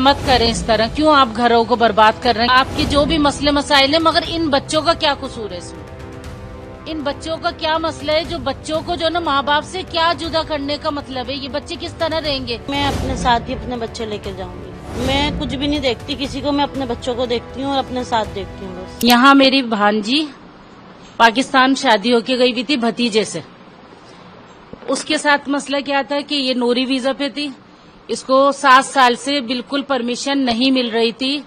मत करें इस तरह। क्यों आप घरों को बर्बाद कर रहे हैं? आपके जो भी मसले मसाइल है, मगर इन बच्चों का क्या कसूर है इसमें? इन बच्चों का क्या मसला है जो बच्चों को जो ना माँ बाप से क्या जुदा करने का मतलब है? ये बच्चे किस तरह रहेंगे? मैं अपने साथ ही अपने बच्चे लेकर जाऊंगी। मैं कुछ भी नहीं देखती किसी को, मैं अपने बच्चों को देखती हूँ और अपने साथ देखती हूँ बस। यहाँ मेरी भांजी पाकिस्तान शादी होके गई हुई थी भतीजे से। उसके साथ मसला क्या था कि ये नूरी वीजा पे थी, इसको 7 साल से बिल्कुल परमिशन नहीं मिल रही थी।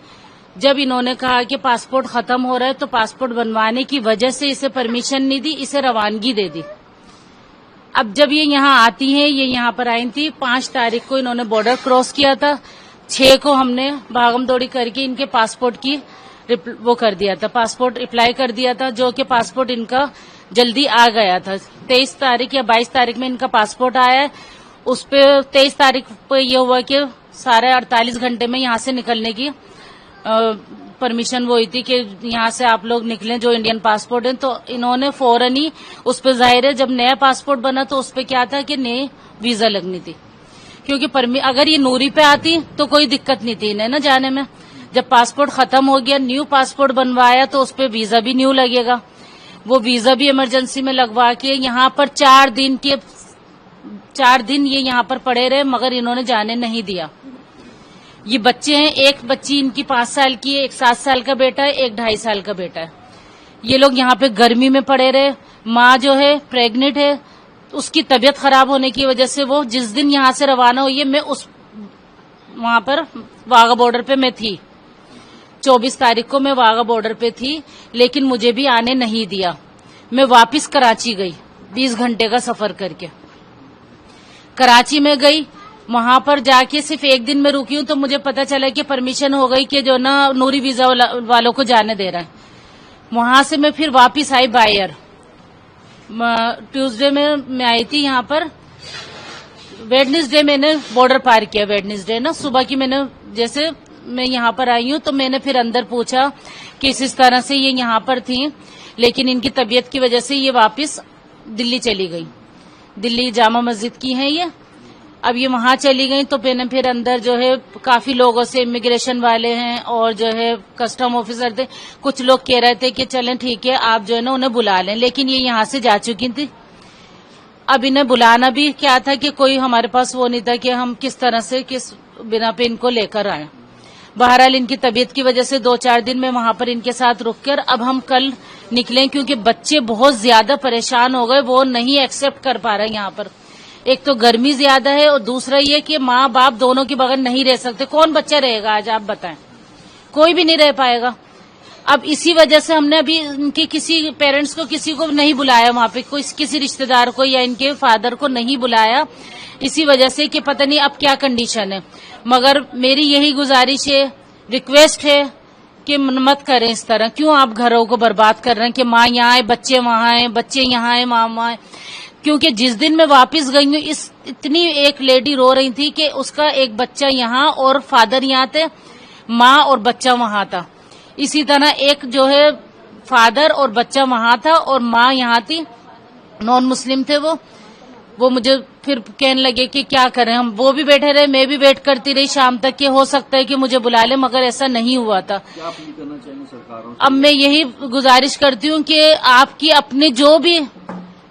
जब इन्होंने कहा कि पासपोर्ट खत्म हो रहा है तो पासपोर्ट बनवाने की वजह से इसे परमिशन नहीं दी, इसे रवानगी दे दी। अब जब ये यहाँ आती हैं, ये यहाँ पर आई थी 5 तारीख को इन्होंने बॉर्डर क्रॉस किया था। 6 को हमने भागम दौड़ी करके इनके पासपोर्ट की वो कर दिया था, पासपोर्ट अप्लाई कर दिया था, जो कि पासपोर्ट इनका जल्दी आ गया था। 23 तारीख या 22 तारीख में इनका पासपोर्ट आया है। उस पे 23 तारीख पे ये हुआ कि सारे 48 घंटे में यहाँ से निकलने की परमिशन वो हुई थी कि यहाँ से आप लोग निकलें जो इंडियन पासपोर्ट है। तो इन्होंने फौरन ही उस पे, जाहिर है जब नया पासपोर्ट बना तो उस पे क्या था कि नई वीजा लगनी थी, क्योंकि अगर ये नूरी पे आती तो कोई दिक्कत नहीं थी इन्हें ना जाने में। जब पासपोर्ट खत्म हो गया, न्यू पासपोर्ट बनवाया तो उस पे वीजा भी न्यू लगेगा। वो वीजा भी इमरजेंसी में लगवा के यहाँ पर 4 दिन ये यहाँ पर पड़े रहे, मगर इन्होंने जाने नहीं दिया। ये बच्चे हैं, एक बच्ची इनकी 5 साल की है, एक 7 साल का बेटा है, एक 2.5 साल का बेटा है। ये लोग यहाँ पे गर्मी में पड़े रहे। माँ जो है प्रेग्नेंट है, उसकी तबीयत खराब होने की वजह से वो जिस दिन यहाँ से रवाना हुई है, मैं वहां पर वाघा बॉर्डर पे मैं थी। 24 तारीख को मैं वाघा बॉर्डर पे थी, लेकिन मुझे भी आने नहीं दिया। मैं वापस कराची गई 20 घंटे का सफर करके। कराची में गई, वहां पर जाके सिर्फ 1 दिन में रुकी हूं तो मुझे पता चला कि परमिशन हो गई कि जो ना नूरी वीजा वालों को जाने दे रहा है। वहां से मैं फिर वापस आई बायर। ट्यूसडे में मैं आई थी यहाँ पर। वेडनेसडे मैंने बॉर्डर पार किया। वेडनेसडे ना सुबह की मैंने, जैसे मैं यहाँ पर आई हूँ तो मैंने फिर अंदर पूछा कि इस तरह से ये यहाँ पर थी, लेकिन इनकी तबीयत की वजह से ये वापस दिल्ली चली गई। दिल्ली जामा मस्जिद की है ये। अब ये वहां चली गई तो मैंने फिर अंदर जो है काफी लोगों से, इमिग्रेशन वाले हैं और जो है कस्टम ऑफिसर थे, कुछ लोग कह रहे थे कि चलें ठीक है आप जो है ना उन्हें बुला लें, लेकिन ये यहाँ से जा चुकी थी। अब इन्हें बुलाना भी क्या था कि कोई हमारे पास वो नहीं था कि हम किस तरह से किस बिना पे इनको लेकर आए। बहरहाल इनकी तबीयत की वजह से 2-4 दिन में वहां पर इनके साथ रुक कर अब हम कल निकले, क्योंकि बच्चे बहुत ज्यादा परेशान हो गए, वो नहीं एक्सेप्ट कर पा रहे यहाँ पर। एक तो गर्मी ज्यादा है और दूसरा ये कि माँ बाप दोनों के बगैर नहीं रह सकते। कौन बच्चा रहेगा आज आप बताएं? कोई भी नहीं रह पाएगा। अब इसी वजह से हमने अभी इनके किसी पेरेंट्स को, किसी को नहीं बुलाया वहां पे, कोई किसी रिश्तेदार को या इनके फादर को नहीं बुलाया, इसी वजह से कि पता नहीं अब क्या कंडीशन है। मगर मेरी यही गुजारिश है, रिक्वेस्ट है कि मत करें इस तरह। क्यों आप घरों को बर्बाद कर रहे हैं कि माँ यहाँ है, बच्चे वहां हैं, बच्चे यहाँ है, माँ वहां है। क्योंकि जिस दिन मैं वापस गई हूँ, इतनी एक लेडी रो रही थी कि उसका एक बच्चा यहाँ और फादर यहाँ थे, माँ और बच्चा वहां था। इसी तरह एक जो है फादर और बच्चा वहां था और माँ यहाँ थी, नॉन मुस्लिम थे वो मुझे फिर कहने लगे कि क्या करें हम। वो भी बैठे रहे, मैं भी वेट करती रही शाम तक कि हो सकता है कि मुझे बुला ले, मगर ऐसा नहीं हुआ था। क्या अपील करना चाहिए सरकारों से? अब मैं यही गुजारिश करती हूँ कि आपकी अपने जो भी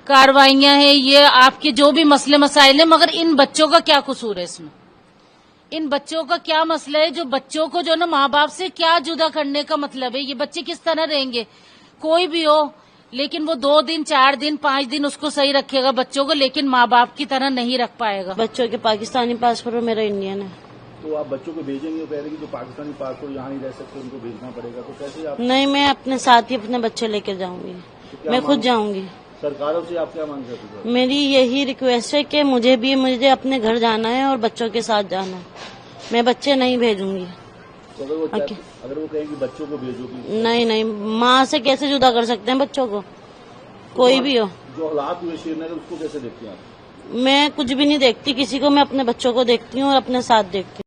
कार्रवाइयां हैं, ये आपके जो भी मसले मसाइल हैं, मगर इन बच्चों का क्या कसूर है इसमें? इन बच्चों का क्या मसला है जो बच्चों को जो ना माँ बाप से क्या जुदा करने का मतलब है? ये बच्चे किस तरह रहेंगे? कोई भी हो, लेकिन वो 2 दिन 4 दिन 5 दिन उसको सही रखेगा बच्चों को, लेकिन माँ बाप की तरह नहीं रख पाएगा। बच्चों के पाकिस्तानी पासपोर्ट और मेरा इंडियन है। तो आप बच्चों को भेजेंगे? कह रहे कि जो पाकिस्तानी पासपोर्ट यहाँ नहीं रह सकते उनको भेजना पड़ेगा, तो कैसे आप? नहीं, मैं अपने साथ ही अपने बच्चे लेकर जाऊंगी। मैं खुद जाऊंगी। सरकारों से आप क्या मांग करते हैं? मेरी यही रिक्वेस्ट है कि मुझे अपने घर जाना है और बच्चों के साथ जाना है। मैं बच्चे नहीं भेजूंगी। तो अगर वो कहेंगे बच्चों को भेजोगी? नहीं, माँ से कैसे जुदा कर सकते हैं बच्चों को? कोई भी हो। जो हालात हुए श्रीनगर, उसको कैसे देखते हैं आप? मैं कुछ भी नहीं देखती किसी को, मैं अपने बच्चों को देखती हूँ और अपने साथ देखती हूँ।